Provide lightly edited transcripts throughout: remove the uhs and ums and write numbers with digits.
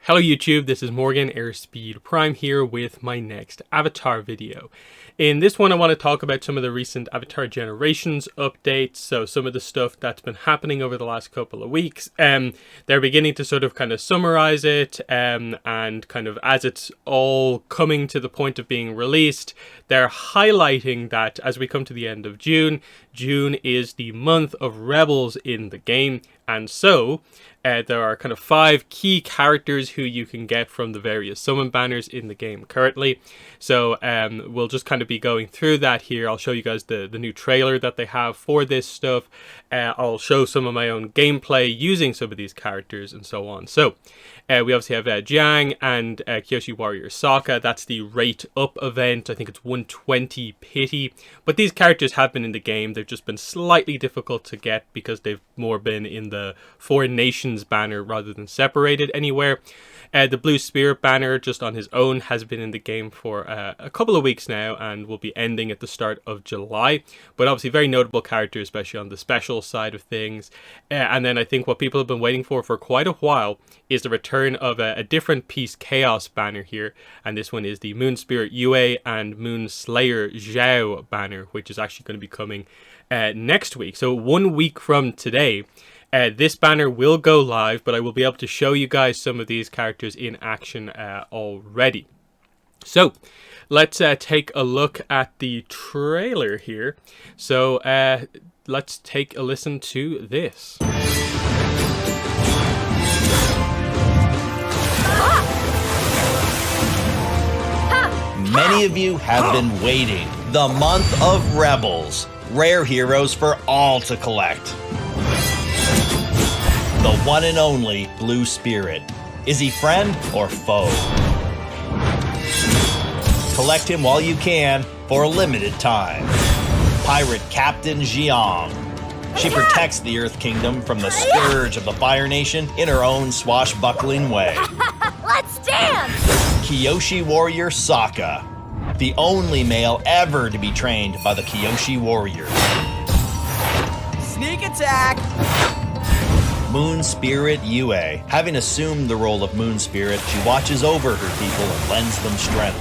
Hello YouTube, this is Morgan Airspeed Prime here with my next Avatar video. In this one I want to talk about some of the recent Avatar Generations updates, so some of the stuff that's been happening over the last couple of weeks. They're beginning to sort of kind of summarize it, and kind of as it's all coming to the point of being released, they're highlighting that as we come to the end of June, June is the month of Rebels in the game, and so there are kind of 5 key characters who you can get from the various summon banners in the game currently. So we'll just kind of be going through that here. I'll show you guys the new trailer that they have for this stuff. I'll show some of my own gameplay using some of these characters and so on. So we obviously have Jiang and Kyoshi Warrior Sokka. That's the rate up event. I think it's 120 pity. But these characters have been in the game. They've just been slightly difficult to get because they've more been in the Foreign Nations banner rather than separated anywhere. The Blue Spirit banner just on his own has been in the game for a couple of weeks now and will be ending at the start of July. But obviously very notable character, especially on the special side of things. And then I think what people have been waiting for quite a while is the return of a different Peace Chaos banner here. And this one is the Moon Spirit Yue and Moonslayer Zhao banner, which is actually going to be coming next week. So 1 week from today. This banner will go live, but I will be able to show you guys some of these characters in action already. So let's take a look at the trailer here. So let's take a listen to this. Many of you have been waiting. The month of Rebels. Rare heroes for all to collect. The one and only Blue Spirit. Is he friend or foe? Collect him while you can for a limited time. Pirate Captain Jiang. She protects the Earth Kingdom from the scourge of the Fire Nation in her own swashbuckling way. Let's dance! Kyoshi Warrior Sokka. The only male ever to be trained by the Kyoshi Warriors. Sneak attack! Moon Spirit Yue. Having assumed the role of Moon Spirit, she watches over her people and lends them strength.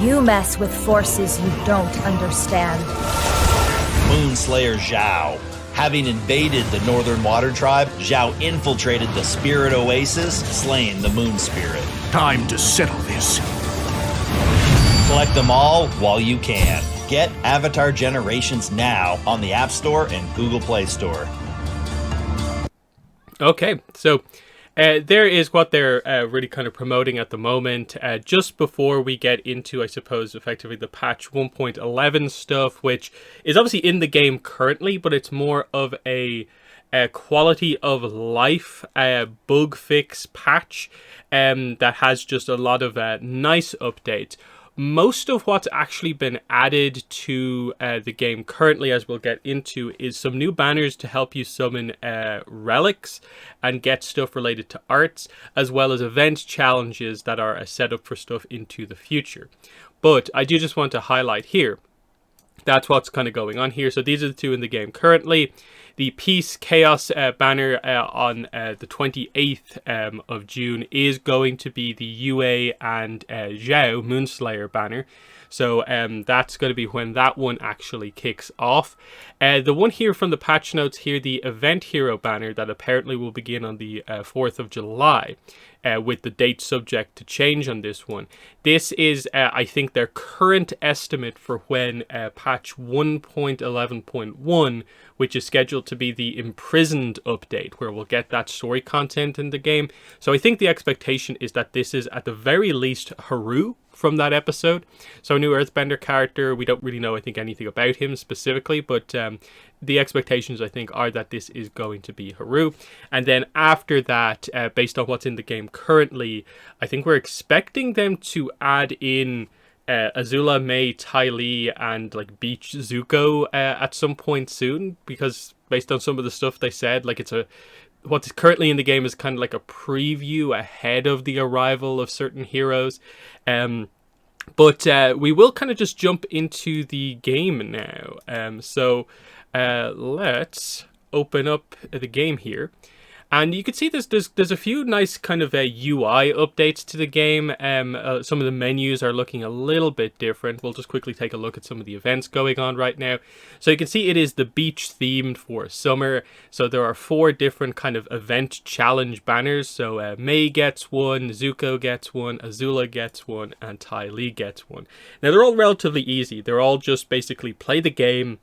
You mess with forces you don't understand. Moonslayer Zhao. Having invaded the Northern Water Tribe, Zhao infiltrated the Spirit Oasis, slaying the Moon Spirit. Time to settle this. Collect them all while you can. Get Avatar Generations now on the App Store and Google Play Store. Okay, so there is what they're really kind of promoting at the moment. Just before we get into, I suppose, effectively the patch 1.11 stuff, which is obviously in the game currently, but it's more of a quality of life bug fix patch that has just a lot of nice updates. Most of what's actually been added to the game currently, as we'll get into, is some new banners to help you summon relics and get stuff related to arts, as well as event challenges that are a setup for stuff into the future. But I do just want to highlight here, that's what's kind of going on here. So these are the 2 in the game currently. The Peace Chaos banner on the 28th of June is going to be the Yue and Zhao Moonslayer banner. So that's going to be when that one actually kicks off. The one here from the patch notes here, the Event Hero banner that apparently will begin on the 4th of July. With the date subject to change on this one. This is, I think, their current estimate for when patch 1.11.1, which is scheduled to be the Imprisoned update, where we'll get that story content in the game. So I think the expectation is that this is at the very least Haru from that episode. So a new Earthbender character. We don't really know, I think, anything about him specifically, but the expectations, I think, are that this is going to be Haru. And then after that, based on what's in the game currently, I think we're expecting them to add in Azula, Mei, Ty Lee, and like Beach Zuko at some point soon, because based on some of the stuff they said, like what's currently in the game is kind of like a preview ahead of the arrival of certain heroes. But we will kind of just jump into the game now. So let's open up the game here. And you can see there's a few nice kind of UI updates to the game. Some of the menus are looking a little bit different. We'll just quickly take a look at some of the events going on right now. So you can see it is the beach themed for summer. So there are 4 different kind of event challenge banners. So Mei gets one, Zuko gets one, Azula gets one, and Ty Lee gets one. Now they're all relatively easy. They're all just basically play the game.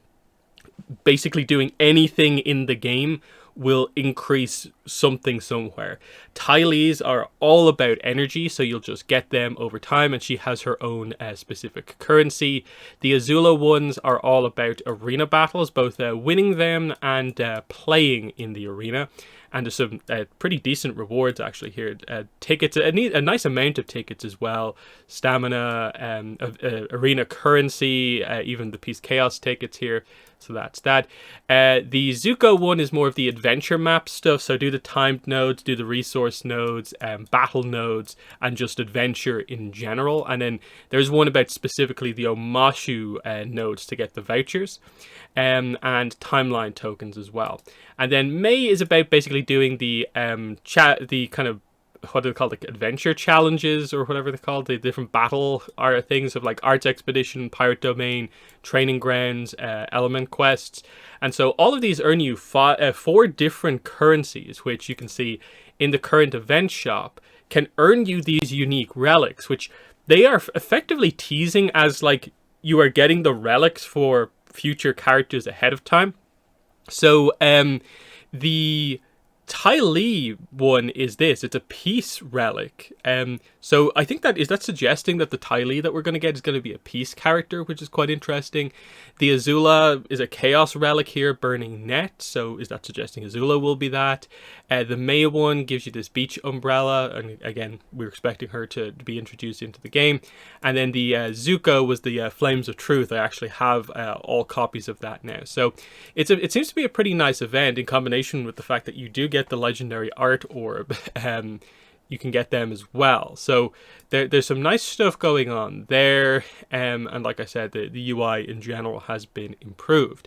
Basically doing anything in the game will increase something somewhere. Ty Lee's are all about energy, so you'll just get them over time, and she has her own specific currency. The Azula ones are all about arena battles, both winning them and playing in the arena. And there's some pretty decent rewards actually here. Tickets, a nice amount of tickets as well. Stamina, arena currency, even the Peace Chaos tickets here. So that's that. The Zuko one is more of the adventure map stuff. So do the timed nodes, do the resource nodes, battle nodes, and just adventure in general. And then there's one about specifically the Omashu nodes to get the vouchers. And timeline tokens as well. And then Mei is about basically doing the kind of, what do they call, like adventure challenges or whatever they're called, the different battle things of like Arts Expedition, Pirate Domain, Training Grounds, Element Quests. And so all of these earn you 4 different currencies, which you can see in the current event shop, can earn you these unique relics, which they are effectively teasing as like you are getting the relics for future characters ahead of time. So the Ty Lee one is this. It's a peace relic. So I think that's suggesting that the Ty Lee that we're going to get is going to be a peace character, which is quite interesting. The Azula is a chaos relic here, burning net. So is that suggesting Azula will be that? The Mei one gives you this beach umbrella, and again, we're expecting her to be introduced into the game. And then the Zuko was the Flames of Truth. I actually have all copies of that now. So it seems to be a pretty nice event in combination with the fact that you do get the legendary art orb. You can get them as well. So there's some nice stuff going on there. And like I said, the UI in general has been improved.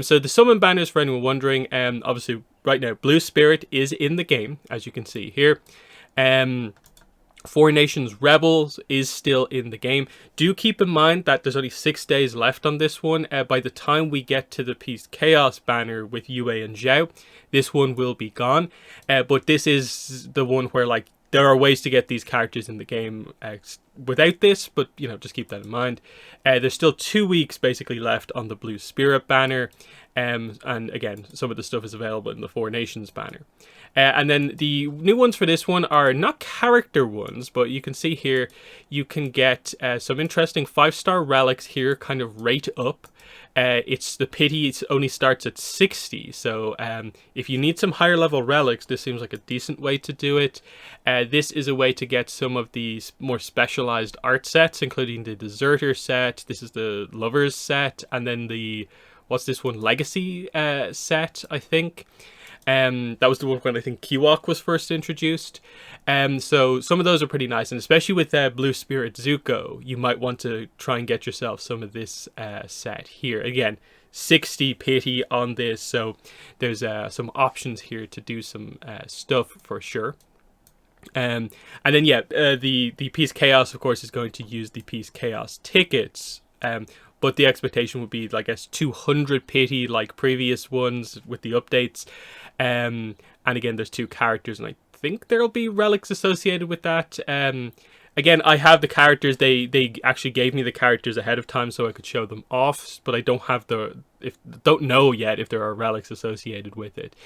So the summon banners, for anyone wondering, obviously right now Blue Spirit is in the game, as you can see here. Four Nations Rebels is still in the game. Do keep in mind that there's only 6 days left on this one. By the time we get to the Peace Chaos banner with Yue and Zhao, this one will be gone. But this is the one where like there are ways to get these characters in the game without this, but you know, just keep that in mind. There's still 2 weeks basically left on the Blue Spirit banner. And again, some of the stuff is available in the Four Nations banner. And then the new ones for this one are not character ones, but you can see here, you can get some interesting 5-star relics here, kind of rate up. It's the pity it only starts at 60, so if you need some higher level relics, this seems like a decent way to do it. This is a way to get some of these more specialized art sets, including the Deserter set, this is the Lovers set, and then the, what's this one, Legacy set, I think. That was the one when I think Kiwok was first introduced. So some of those are pretty nice, and especially with Blue Spirit Zuko, you might want to try and get yourself some of this set here. Again, 60 pity on this, so there's some options here to do some stuff for sure. And then yeah, the Peace Chaos, of course, is going to use the Peace Chaos tickets. But the expectation would be, I guess, 200 pity like previous ones with the updates. And again, there's 2 characters, and I think there'll be relics associated with that. Again, I have the characters. They actually gave me the characters ahead of time so I could show them off, but I don't have don't know yet if there are relics associated with it.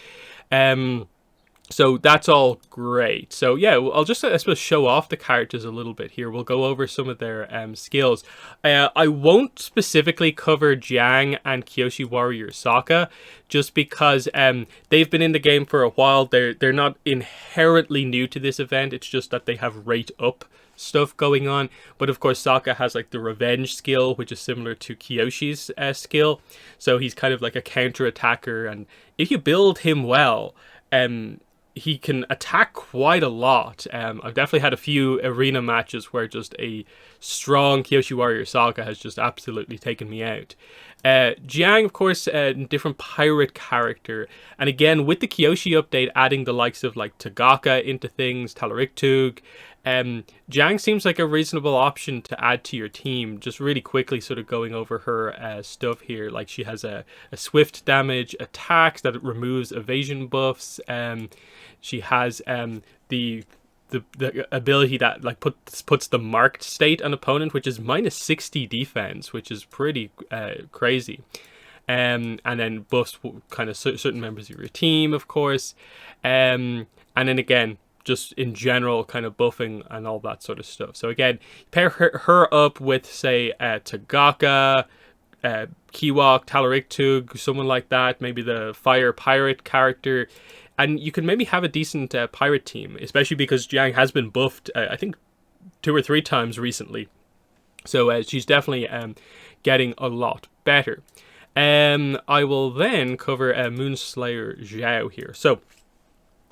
So that's all great. So yeah, I'll just, I suppose, show off the characters a little bit here. We'll go over some of their skills. I won't specifically cover Jiang and Kyoshi Warrior Sokka, just because they've been in the game for a while. They're not inherently new to this event. It's just that they have rate up stuff going on. But of course, Sokka has like the revenge skill, which is similar to Kyoshi's skill. So he's kind of like a counter attacker, and if you build him well, he can attack quite a lot. I've definitely had a few arena matches where just a strong Kyoshi Warrior Sokka has just absolutely taken me out. Jiang, of course, different pirate character. And again, with the Kyoshi update, adding the likes of like Tagaka into things, Talariktug, Jiang seems like a reasonable option to add to your team. Just really quickly sort of going over her stuff here. Like she has a swift damage attacks that removes evasion buffs. She has the ability that like puts the marked state on opponent, which is minus 60 defense, which is pretty crazy. And then buffs kind of certain members of your team, of course. And then again, just in general, kind of buffing and all that sort of stuff. So again, pair her up with, say, Tagaka, Kiwok, Talariktug, someone like that, maybe the fire pirate character. And you can maybe have a decent pirate team, especially because Jiang has been buffed, I think, 2 or 3 times recently. So she's definitely getting a lot better. I will then cover Moonslayer Zhao here. So,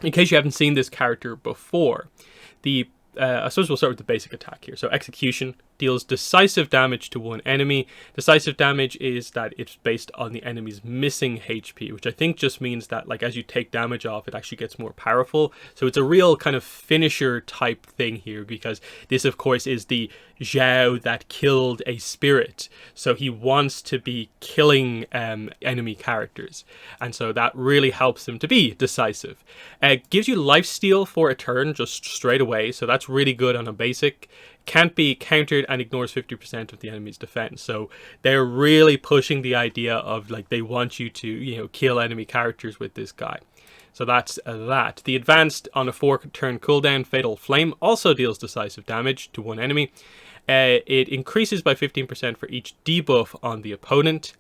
in case you haven't seen this character before, I suppose we'll start with the basic attack here. So Execution deals decisive damage to one enemy. Decisive damage is that it's based on the enemy's missing HP, which I think just means that like as you take damage off, it actually gets more powerful. So it's a real kind of finisher type thing here, because this of course is the Zhao that killed a spirit. So he wants to be killing enemy characters. And so that really helps him to be decisive. Gives you lifesteal for a turn just straight away. So that's really good on a basic. Can't be countered and ignores 50% of the enemy's defense. So they're really pushing the idea of like they want you to, you know, kill enemy characters with this guy. So that's that. The advanced on a 4-turn cooldown Fatal Flame also deals decisive damage to one enemy. It increases by 15% for each debuff on the opponent.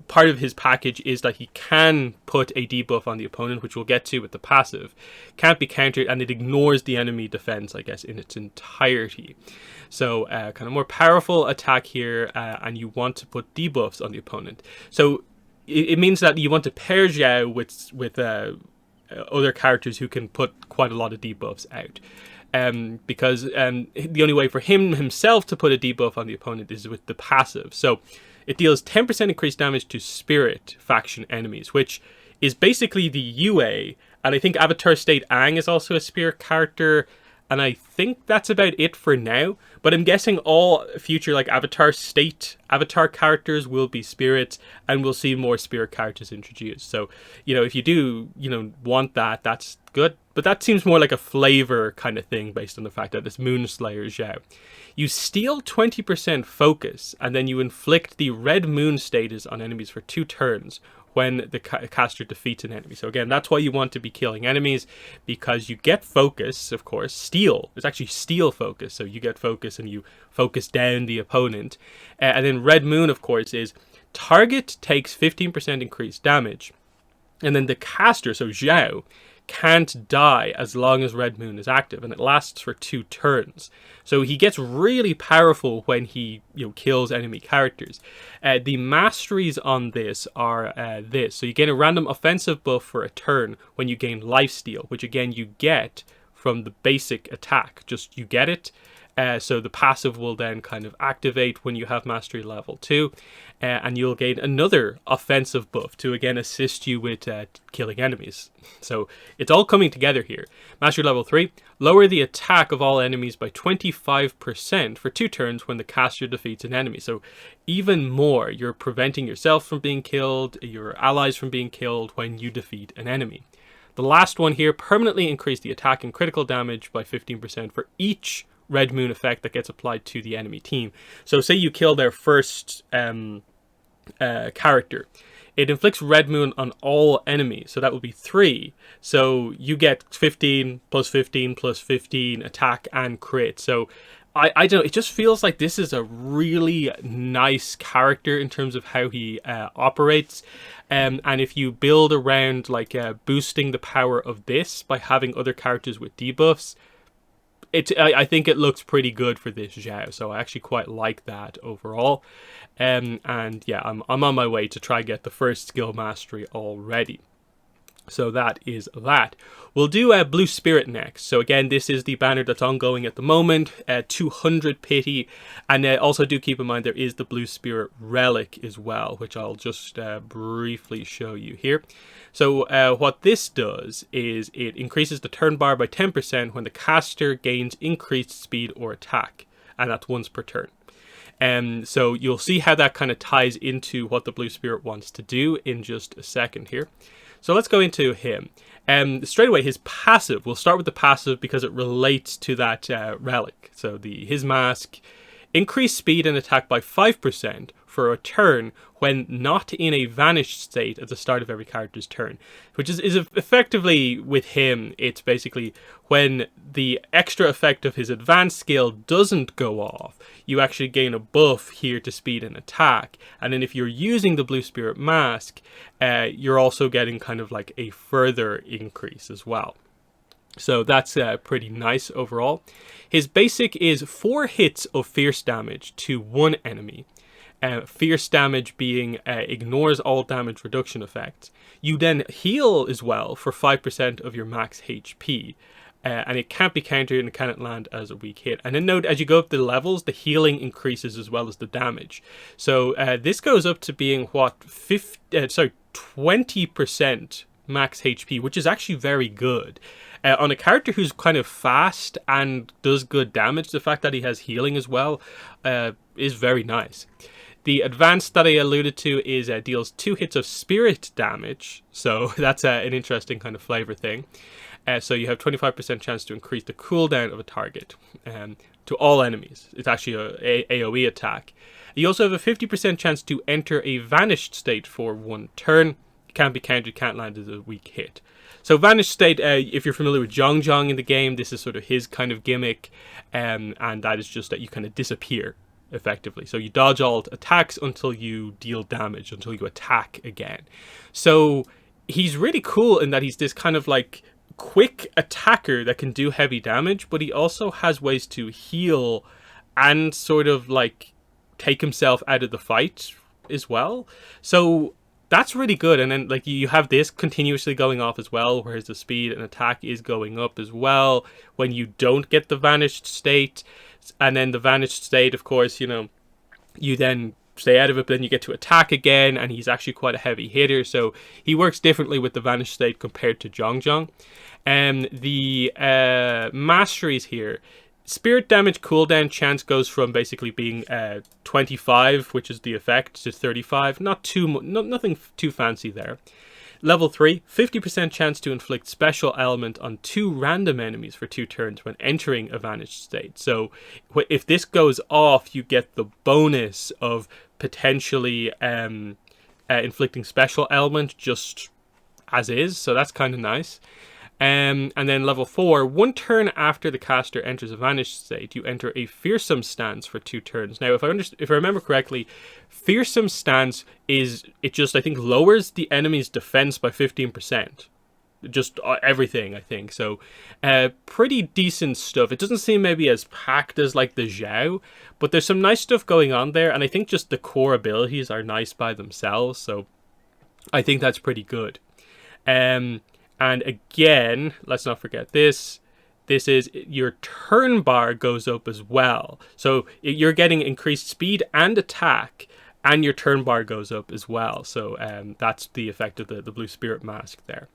Part of his package is that he can put a debuff on the opponent, which we'll get to with the passive. Can't be countered, and it ignores the enemy defense, I guess, in its entirety. So kind of more powerful attack here, and you want to put debuffs on the opponent. So it means that you want to pair Zhao with other characters who can put quite a lot of debuffs out. Because the only way for himself to put a debuff on the opponent is with the passive. So it deals 10% increased damage to spirit faction enemies, which is basically the Yue. And I think Avatar State Aang is also a spirit character. And I think that's about it for now. But I'm guessing all future like Avatar State Avatar characters will be spirits, and we'll see more spirit characters introduced. So, you know, if you do, you know, want that, that's good. But that seems more like a flavor kind of thing based on the fact that it's Moonslayer Zhao. You steal 20% focus, and then you inflict the Red Moon status on enemies for 2 turns when the caster defeats an enemy. So again, that's why you want to be killing enemies, because you get focus, of course. Steal. It's actually steal focus. So you get focus and you focus down the opponent. And then Red Moon, of course, is target takes 15% increased damage. And then the caster, so Zhao, can't die as long as Red Moon is active, and it lasts for 2 turns. So he gets really powerful when he, you know, kills enemy characters. The masteries on this are this. So you gain a random offensive buff for a turn when you gain lifesteal, which again you get from the basic attack. Just you get it. So the passive will then kind of activate when you have mastery level 2, and you'll gain another offensive buff to again assist you with killing enemies. So it's all coming together here. Mastery level 3, lower the attack of all enemies by 25% for 2 turns when the caster defeats an enemy. So even more, you're preventing yourself from being killed, your allies from being killed when you defeat an enemy. The last one here, permanently increase the attack and critical damage by 15% for each Red Moon effect that gets applied to the enemy team. So say you kill their first character. It inflicts Red Moon on all enemies, so that would be 3. So you get 15 plus 15 plus 15 attack and crit. So I don't know, it just feels like this is a really nice character in terms of how he operates. And if you build around like boosting the power of this by having other characters with debuffs, I think it looks pretty good for this Zhao, so I actually quite like that overall. And yeah, I'm on my way to try get the first skill mastery already. So that is that. We'll do Blue Spirit next. So again, this is the banner that's ongoing at the moment, 200 pity. And also do keep in mind there is the Blue Spirit Relic as well, which I'll just briefly show you here. So what this does is it increases the turn bar by 10% when the caster gains increased speed or attack. And that's once per turn. So you'll see how that kind of ties into what the Blue Spirit wants to do in just a second here. So let's go into him. Straight away, his passive. We'll start with the passive because it relates to that relic. So his mask, increase speed and attack by 5% for a turn when not in a vanished state at the start of every character's turn. Which is effectively, with him, it's basically when the extra effect of his advanced skill doesn't go off, you actually gain a buff here to speed and attack. And then if you're using the Blue Spirit Mask, you're also getting kind of like a further increase as well. So that's pretty nice overall. His basic is 4 hits of fierce damage to one enemy. Fierce damage being ignores all damage reduction effects. You then heal as well for 5% of your max HP. And it can't be countered and it cannot land as a weak hit. And then note, as you go up the levels, the healing increases as well as the damage. So this goes up to being, what, 20% max HP, which is actually very good. On a character who's kind of fast and does good damage, the fact that he has healing as well is very nice. The advanced that I alluded to is deals 2 hits of spirit damage. So that's an interesting kind of flavor thing. So you have 25% chance to increase the cooldown of a target to all enemies. It's actually a AoE attack. You also have a 50% chance to enter a vanished state for 1 turn. It can't be countered, can't land as a weak hit. So vanished state, if you're familiar with Zhang in the game, this is sort of his kind of gimmick. And that is just that you kind of disappear, effectively. So you dodge all attacks until you deal damage, until you attack again. So he's really cool in that he's this kind of like quick attacker that can do heavy damage, but he also has ways to heal and sort of like take himself out of the fight as well. So that's really good. And then like you have this continuously going off as well, whereas the speed and attack is going up as well when you don't get the vanished state. And then the vanished state, of course, you know, you then stay out of it, but then you get to attack again, and he's actually quite a heavy hitter, so he works differently with the vanished state compared to Zhang. The masteries here, spirit damage cooldown chance goes from basically being 25, which is the effect, to 35. Nothing too fancy there. Level 3, 50% chance to inflict special element on 2 random enemies for 2 turns when entering a vanished state. So if this goes off, you get the bonus of potentially inflicting special element just as is. So that's kind of nice. And then level 4, 1 turn after the caster enters a vanished state, you enter a fearsome stance for 2 turns. Now, if I remember correctly, fearsome stance is, it just, I think, lowers the enemy's defense by 15%. Just everything, I think. So, pretty decent stuff. It doesn't seem maybe as packed as like the Zhao, but there's some nice stuff going on there. And I think just the core abilities are nice by themselves. So, I think that's pretty good. And again, let's not forget this. This is your turn bar goes up as well. So you're getting increased speed and attack, and your turn bar goes up as well. So that's the effect of the Blue Spirit Mask there.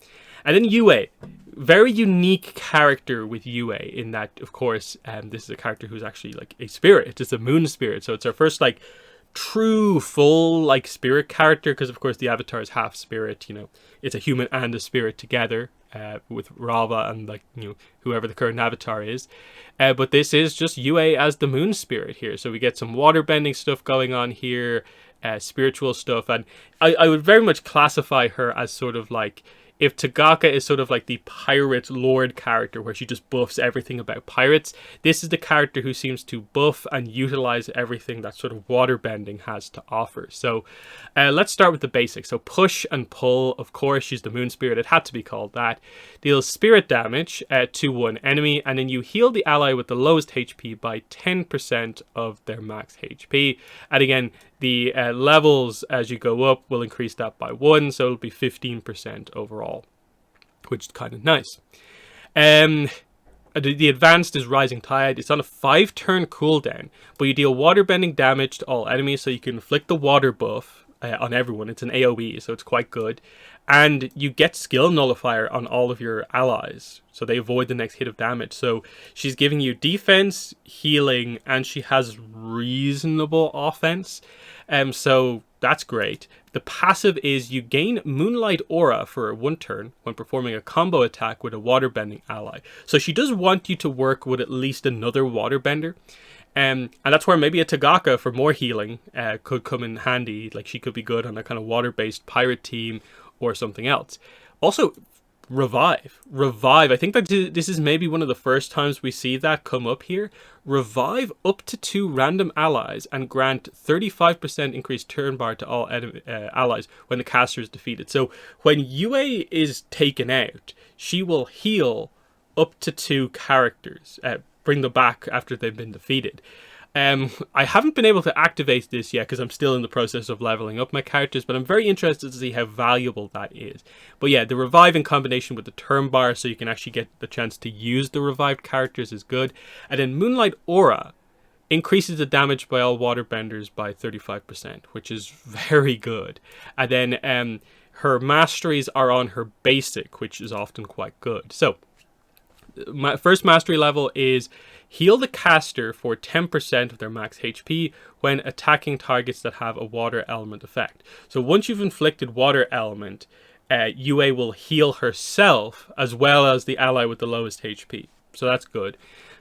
And then Yue, very unique character with Yue in that, of course, this is a character who's actually like a spirit. It's a moon spirit. So it's our first like true full like spirit character, because of course the avatar is half spirit, you know, it's a human and a spirit together with Rava and like, you know, whoever the current avatar is, but this is just Yue as the moon spirit here. So we get some water bending stuff going on here, spiritual stuff, and I would very much classify her as sort of like, if Tagaka is sort of like the pirate lord character where she just buffs everything about pirates, this is the character who seems to buff and utilize everything that sort of waterbending has to offer. So let's start with the basics. So push and pull, of course, she's the moon spirit. It had to be called that. Deals spirit damage to 1 enemy, and then you heal the ally with the lowest HP by 10% of their max HP. And again, the levels as you go up will increase that by 1, so it'll be 15% overall. which is kind of nice. The advanced is Rising Tide. It's on a 5-turn cooldown, but you deal waterbending damage to all enemies, so you can inflict the water buff on everyone. It's an AoE, so it's quite good. And you get skill nullifier on all of your allies, so they avoid the next hit of damage. So she's giving you defense, healing, and she has reasonable offense. So that's great. The passive is you gain Moonlight Aura for 1 turn when performing a combo attack with a waterbending ally. So she does want you to work with at least another waterbender. And that's where maybe a Tagaka for more healing could come in handy. Like, she could be good on a kind of water-based pirate team or something else. Also, Revive. I think that this is maybe one of the first times we see that come up here. Revive up to 2 random allies and grant 35% increased turn bar to all allies when the caster is defeated. So when Yue is taken out, she will heal up to 2 characters, bring them back after they've been defeated. I haven't been able to activate this yet because I'm still in the process of leveling up my characters, but I'm very interested to see how valuable that is. But yeah, the revive in combination with the turn bar, so you can actually get the chance to use the revived characters, is good. And then Moonlight Aura increases the damage by all waterbenders by 35%, which is very good. And then her masteries are on her basic, which is often quite good. So my first mastery level is heal the caster for 10% of their max HP when attacking targets that have a water element effect. So once you've inflicted water element, Yue will heal herself as well as the ally with the lowest HP. So that's good.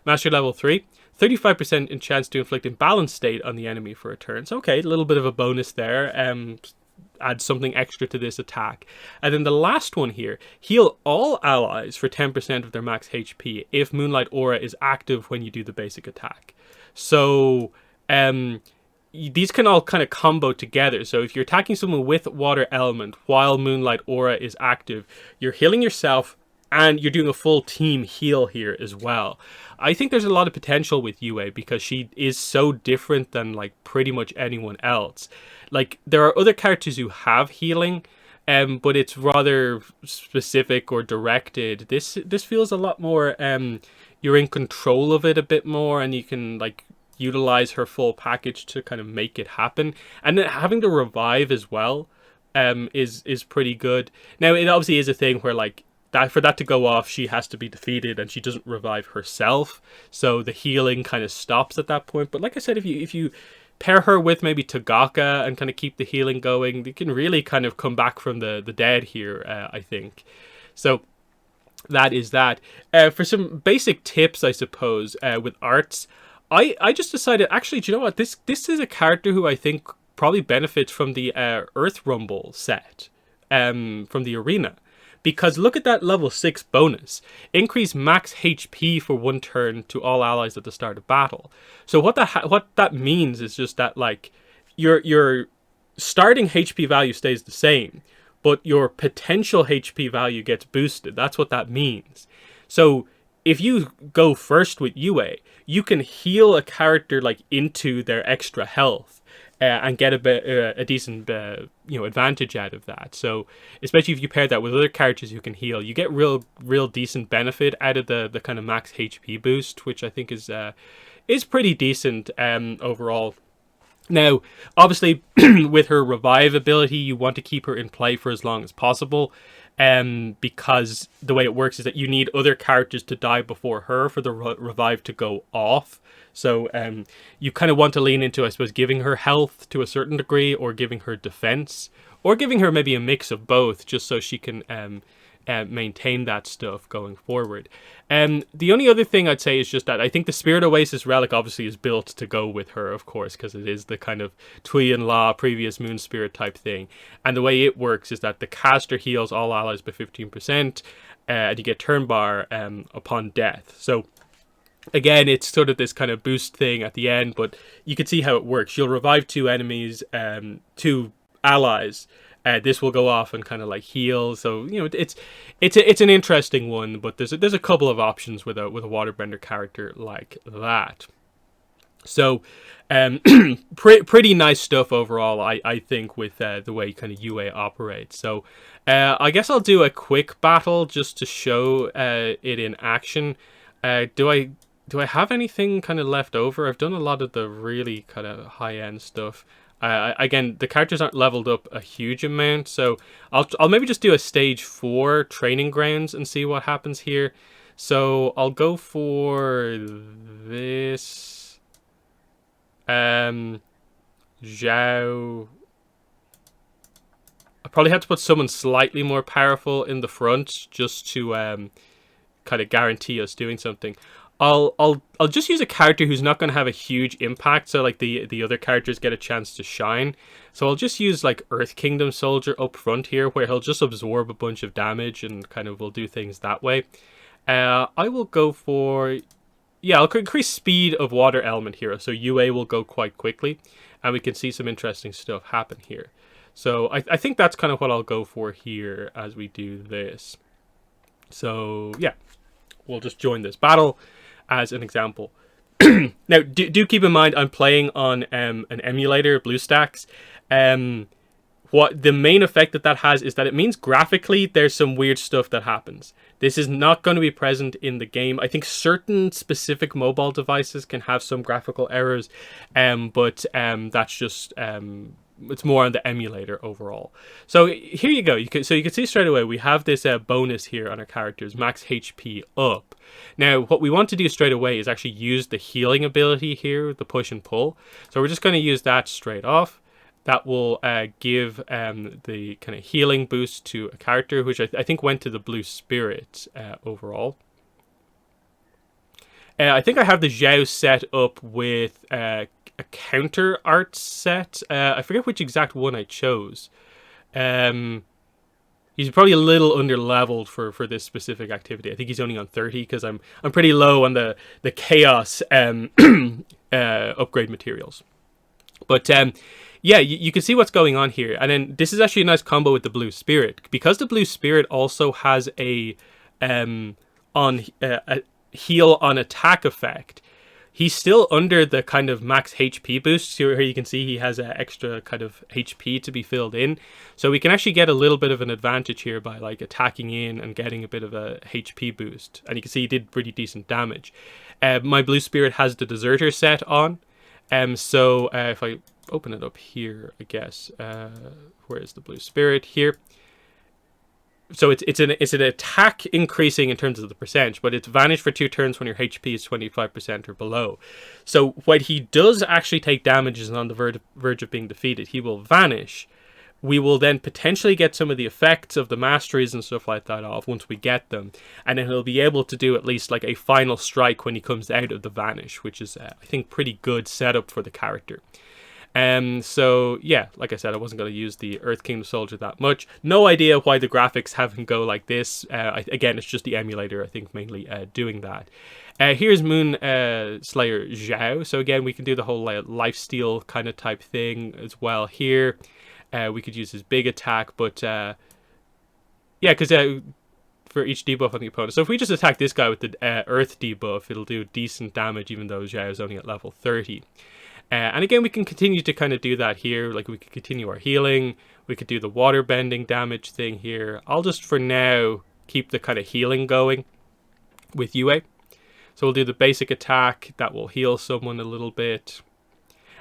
Mastery level 3, 35% in chance to inflict imbalance state on the enemy for a turn. So okay, a little bit of a bonus there. Add something extra to this attack. And then the last one here, heal all allies for 10% of their max HP if Moonlight Aura is active when you do the basic attack. So these can all kind of combo together. So if you're attacking someone with water element while Moonlight Aura is active, you're healing yourself and you're doing a full team heal here as well. I think there's a lot of potential with Yue because she is so different than like pretty much anyone else. Like, there are other characters who have healing, but it's rather specific or directed. This feels a lot more, you're in control of it a bit more, and you can like utilize her full package to kind of make it happen. And then having the revive as well is pretty good. Now, it obviously is a thing where like, for that to go off, she has to be defeated and she doesn't revive herself. So the healing kind of stops at that point. But like I said, if you pair her with maybe Tagaka and kind of keep the healing going, you can really kind of come back from the dead here, I think. So that is that. For some basic tips, I suppose, with arts, I just decided, actually, do you know what? This is a character who I think probably benefits from the Earth Rumble set from the arena. Because look at that level 6 bonus. Increase max HP for 1 turn to all allies at the start of battle. So what that means is just that like your starting HP value stays the same, but your potential HP value gets boosted. That's what that means. So if you go first with Yue, you can heal a character like into their extra health. And get a decent advantage out of that. So especially if you pair that with other characters who can heal, you get real decent benefit out of the kind of max HP boost, which I think is pretty decent overall. Now, obviously, with her revive ability, you want to keep her in play for as long as possible. Because the way it works is that you need other characters to die before her for the revive to go off. So you kind of want to lean into, I suppose, giving her health to a certain degree, or giving her defense, or giving her maybe a mix of both, just so she can maintain that stuff going forward. The only other thing I'd say is just that I think the Spirit Oasis relic obviously is built to go with her, of course, because it is the kind of Tui and La previous Moon Spirit type thing. And the way it works is that the caster heals all allies by 15%, and you get turn bar upon death. So again, it's sort of this kind of boost thing at the end, but you can see how it works. You'll revive 2 enemies, 2 allies. This will go off and kind of like heal. So it's an interesting one, but there's a couple of options with a waterbender character like that. So, pretty nice stuff overall, I think, with the way kind of Yue operates. So, I guess I'll do a quick battle just to show it in action. Do I have anything kind of left over? I've done a lot of the really kind of high end stuff. Again, the characters aren't leveled up a huge amount, so I'll maybe just do a stage 4 training grounds and see what happens here. So I'll go for this. Zhao. I probably have to put someone slightly more powerful in the front just to kind of guarantee us doing something. I'll just use a character who's not going to have a huge impact, so like the other characters get a chance to shine. So I'll just use like Earth Kingdom Soldier up front here, where he'll just absorb a bunch of damage and kind of will do things that way. I will go for, yeah, I'll increase speed of Water Element Hero, so UA will go quite quickly, and we can see some interesting stuff happen here. So I think that's kind of what I'll go for here as we do this. So yeah, we'll just join this battle as an example. Now, do keep in mind I'm playing on an emulator, BlueStacks. What the main effect that has is that it means graphically there's some weird stuff that happens. This is not going to be present in the game. I think certain specific mobile devices can have some graphical errors, but that's just it's more on the emulator overall. So here you go. You can see straight away we have this bonus here on our characters, max HP up. Now what we want to do straight away is actually use the healing ability here, the push and pull. So we're just going to use that straight off. That will give the kind of healing boost to a character, which I think went to the Blue Spirit overall. I think I have the Zhao set up with a counter art set. I forget which exact one I chose. He's probably a little under leveled for this specific activity. I think he's only on 30 because I'm pretty low on the chaos upgrade materials. But yeah, you can see what's going on here. And then this is actually a nice combo with the Blue Spirit, because the Blue Spirit also has a heal on attack effect. He's still under the kind of max HP boost. Here you can see he has an extra kind of HP to be filled in. So we can actually get a little bit of an advantage here by like attacking in and getting a bit of a HP boost. And you can see he did pretty decent damage. My Blue Spirit has the Deserter set on. So if I open it up here, I guess, where is the Blue Spirit here? So it's an attack increasing in terms of the percentage, but it's vanish for 2 turns when your HP is 25% or below. So when he does actually take damage and is on the verge of being defeated, he will vanish. We will then potentially get some of the effects of the masteries and stuff like that off once we get them. And then he'll be able to do at least like a final strike when he comes out of the vanish, which is, I think, pretty good setup for the character. So yeah, like I said, I wasn't going to use the Earth Kingdom Soldier that much. No idea why the graphics have him go like this. Again, it's just the emulator, I think, mainly doing that. Here's Moonslayer Zhao. So again, we can do the whole lifesteal kind of type thing as well here. We could use his big attack, but yeah, because for each debuff on the opponent. So if we just attack this guy with the Earth debuff, it'll do decent damage, even though Zhao is only at level 30. And again, we can continue to kind of do that here. Like, we could continue our healing. We could do the water bending damage thing here. I'll just, for now, keep the kind of healing going with Yue. So we'll do the basic attack. That will heal someone a little bit.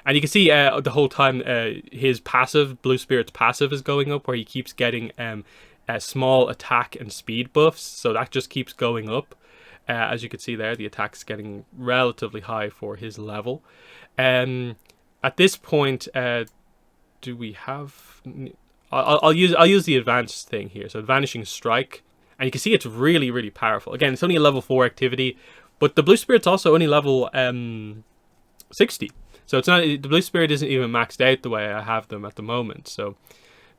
And you can see the whole time his passive, Blue Spirit's passive, is going up, where he keeps getting small attack and speed buffs. So that just keeps going up. As you can see there, the attack's getting relatively high for his level. At this point, do we have... I'll use the advanced thing here. So Vanishing Strike. And you can see it's really, really powerful. Again, it's only a level 4 activity. But the Blue Spirit's also only level 60. So it's not, the Blue Spirit isn't even maxed out the way I have them at the moment. So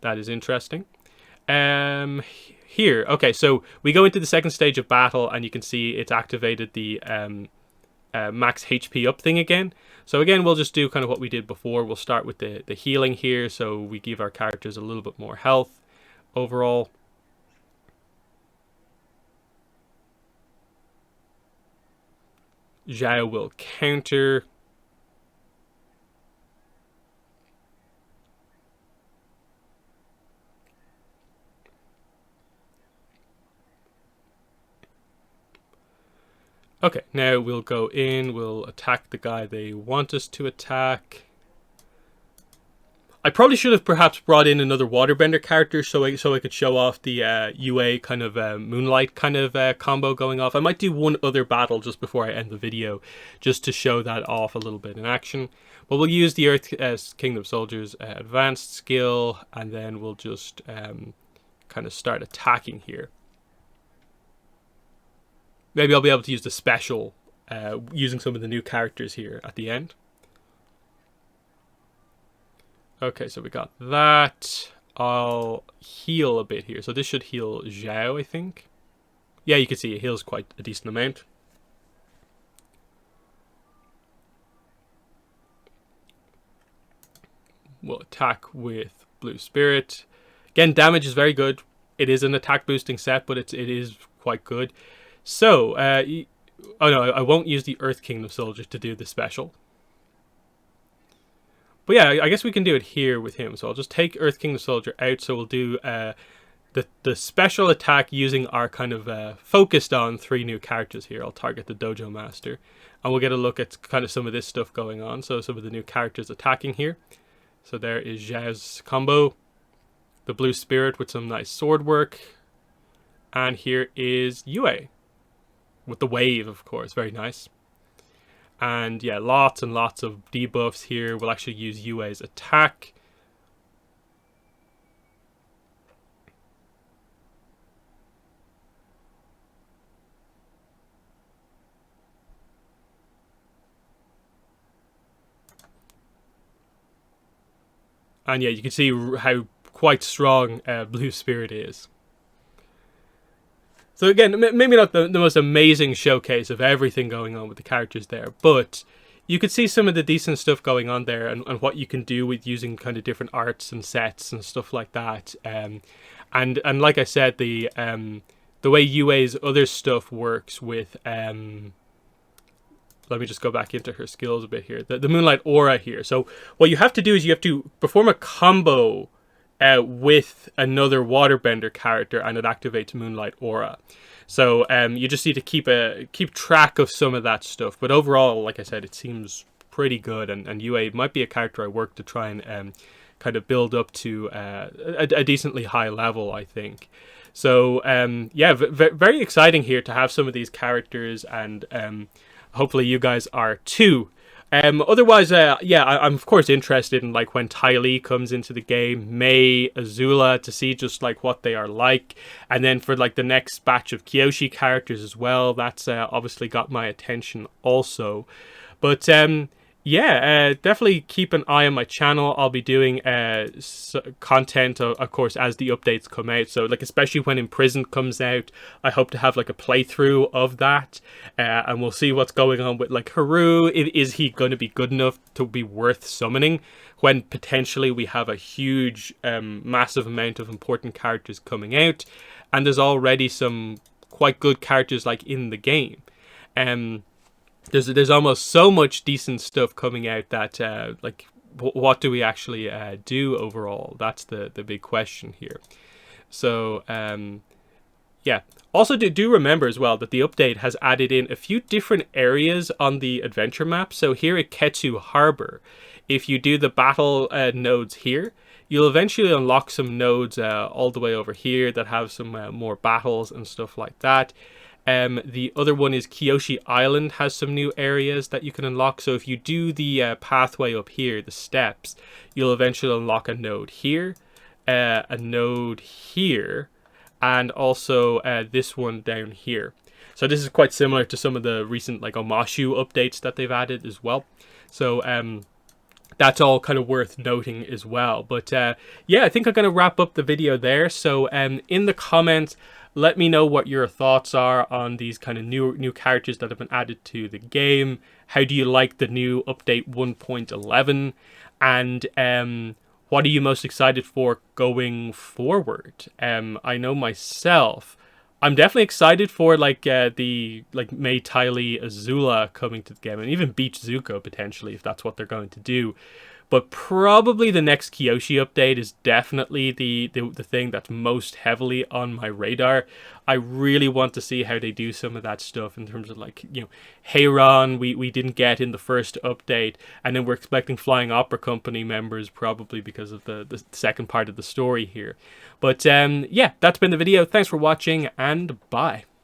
that is interesting. Here, okay, so we go into the second stage of battle, and you can see it's activated the max HP up thing again. So again, we'll just do kind of what we did before. We'll start with the healing here, so we give our characters a little bit more health overall. Zhao will counter. Okay, now we'll go in, we'll attack the guy they want us to attack. I probably should have perhaps brought in another waterbender character so I could show off the Yue kind of Moonlight kind of combo going off. I might do one other battle just before I end the video, just to show that off a little bit in action. But we'll use the Earth Kingdom Soldiers advanced skill, and then we'll just kind of start attacking here. Maybe I'll be able to use the special using some of the new characters here at the end. Okay, so we got that. I'll heal a bit here. So this should heal Zhao, I think. Yeah, you can see it heals quite a decent amount. We'll attack with Blue Spirit. Again, damage is very good. It is an attack boosting set, but it is quite good. So, oh no, I won't use the Earth Kingdom Soldier to do the special. But yeah, I guess we can do it here with him. So I'll just take Earth Kingdom Soldier out. So we'll do the special attack using our kind of focused on 3 new characters here. I'll target the Dojo Master. And we'll get a look at kind of some of this stuff going on. So some of the new characters attacking here. So there is Zhao's combo. The Blue Spirit with some nice sword work. And here is Yue. With the wave, of course. Very nice. And yeah, lots and lots of debuffs here. We'll actually use Yue's attack. And yeah, you can see how quite strong Blue Spirit is. So again, maybe not the most amazing showcase of everything going on with the characters there, but you could see some of the decent stuff going on there, and what you can do with using kind of different arts and sets and stuff like that. And like I said, the way Yue's other stuff works with let me just go back into her skills a bit here. The Moonlight Aura here. So what you have to do is you have to perform a combo with another waterbender character, and it activates Moonlight Aura. So you just need to keep track of some of that stuff. But overall, like I said, it seems pretty good, and Yue might be a character I work to try and kind of build up to a decently high level, I think. So yeah, very exciting here to have some of these characters, and hopefully you guys are too. Otherwise, yeah, I'm of course interested in like when Ty Lee comes into the game, Mei, Azula, to see just like what they are like, and then for like the next batch of Kyoshi characters as well. That's obviously got my attention also. But yeah, definitely keep an eye on my channel. I'll be doing content, of course, as the updates come out. So, like, especially when Imprisoned comes out, I hope to have, like, a playthrough of that. And we'll see what's going on with, like, Haru. Is he going to be good enough to be worth summoning when potentially we have a huge, massive amount of important characters coming out? And there's already some quite good characters, like, in the game. There's almost so much decent stuff coming out that like what do we actually do overall? That's the big question here. So yeah, also do remember as well that the update has added in a few different areas on the adventure map. So here at Ketsu Harbor, if you do the battle nodes here, you'll eventually unlock some nodes all the way over here that have some more battles and stuff like that. The other one is Kyoshi Island has some new areas that you can unlock. So if you do the pathway up here, the steps, you'll eventually unlock a node here, a node here, and also this one down here. So this is quite similar to some of the recent like Omashu updates that they've added as well. So that's all kind of worth noting as well. But yeah, I think I'm going to wrap up the video there. So in the comments, let me know what your thoughts are on these kind of new characters that have been added to the game. How do you like the new update 1.11? And what are you most excited for going forward? I know myself, I'm definitely excited for like the Mei, Ty Lee, Azula coming to the game, and even Beach Zuko potentially if that's what they're going to do. But probably the next Kyoshi update is definitely the thing that's most heavily on my radar. I really want to see how they do some of that stuff in terms of, like, you know, Heiron we didn't get in the first update, and then we're expecting Flying Opera Company members probably because of the second part of the story here. But yeah, that's been the video. Thanks for watching, and bye.